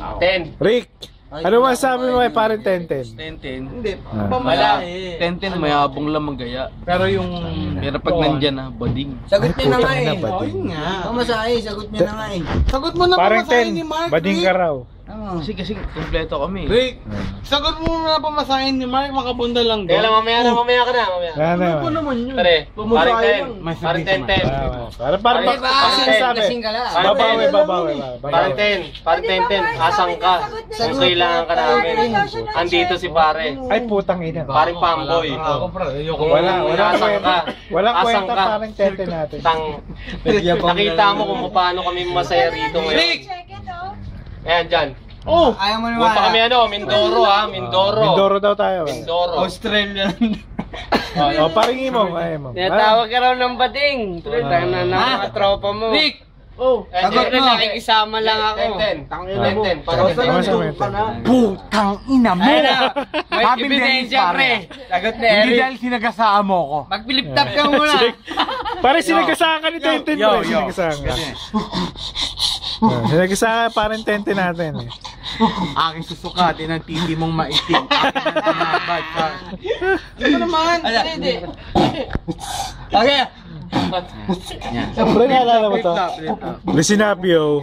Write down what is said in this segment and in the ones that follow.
10. Rick, ano masabi mo kay parang 10-10? 10-10. Hindi. Wala. 10-10 mayabong lang magaya. Pero yung pag nandyan na, bading. Sagot niya na nga eh. Oh, yun nga. Pamasahe, sagot niya na nga eh. Sagot mo na parang pamasahin ni Mark. 10, bading ka raw. Kasi kompleto kami. Rick, sagot mo na pamasahin ni Mark, makapunta lang doon. Kaya lang mamaya ka na. Ano naman yun? Pare, parang 10. Parang 10-10. Parang sinasabi. Babawi. Parang 10. Parang 10-10. Asang ka. Kung kailangan ka namin. Andito si pare. Ay, putang ina. Paring pamboy. Kung asang ka. Walang asang kwenta ka. parang 10 natin. Nakita mo kung paano kami masaya rito ngayon. Ayan, dyan. Oh! Ayaw mo naman. Punta kami Mindoro ha. Mindoro daw tayo. Mindoro. Australian. Paringin mo. Ayaw mo. Tinatawag ka raw ng bading. Tuloy tayo na ng mga tropa mo. Rick! Sagot mo. Nakikisama lang ako. 10-10. Parang 10-10. Putang ina mo! May ebidensya, pre. Sagot ni Hindi Eric. dahil sinagasaan mo ko. Mag-flip-top ka muna. Pare, sinagasaan ka ni 10-10 mo. Sinagasaan ka. Sinagasaan ka parang 10-10 natin. Aking susukatin ang titi mong maitim. Ano naman? Okay. Pre, naalala mo to? Lisinapio.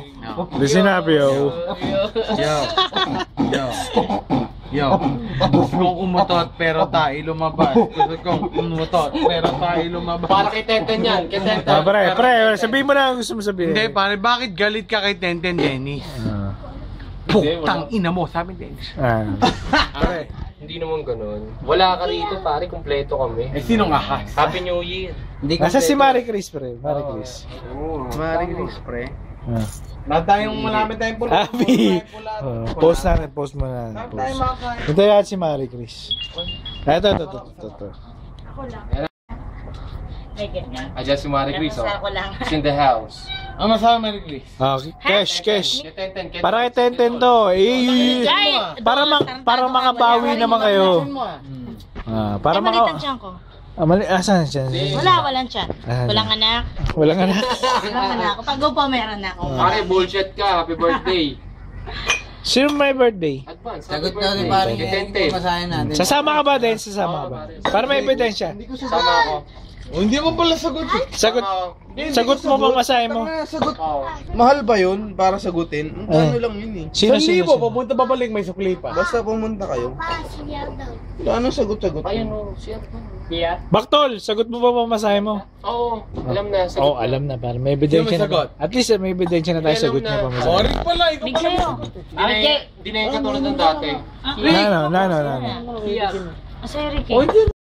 Yo. Gusto kong umutot pero tayo lumabas. Gusto kong umutot pero tayo lumabas. Para kay Tenten yan. Kay Tenten. Pre, sabihin mo na ang gusto mo sabihin. Hindi, pare, bakit galit ka kay Tenten Dennis? Putang ina mo, sabi Dennis. Pare, hindi naman ganun. Wala ka rito pare, kumpleto kami. Eh, sino nga has? Happy New Year. Nasa si Marie Chris, pre. Marie Chris. Maring Chris, pre. Marami tayong pula. Happy! Post mo na. Hintayin natin si Marie Chris. Ito. Ako lang. May ganyan. Ayan si Marie Chris, Basta ako lang. She's in the house. Ang masama, Mary Chris. Cash. Kay Tenten. Para kay Tenten to. Para makabawi naman kayo. Para malitan tiyan ko. Asan siya? Walang tiyan. Walang anak. Walang anak. Walang anak. Pag pa meron na ako. Pare, bullshit ka. Happy birthday. Sino may birthday? Advance. Sagot daw ni pare. Kay Tenten. Pamasahin natin. Sasama ka ba din? Sasama ka ba? Para may ebidensya. Sama ako. Hindi mo pala sagot. Sagot mo ba masahe mo? Sagot. Mahal ba yun para sagutin? Ano lang yun eh. Sino? Papunta babalik may sukli pa. Basta pumunta kayo. Ano sagot-sagot? Ayun o, siya. Baktol, sagot mo ba masahe mo? Oo, alam na. Oo, alam na. Para may ebidensya Sino may sagot? na. At least may ebidensya na tayo. Sagot niya pa masahe. Sorry pala, ikaw pala. Hindi na yung katulad ng dati. Nano. Masaya Ricky.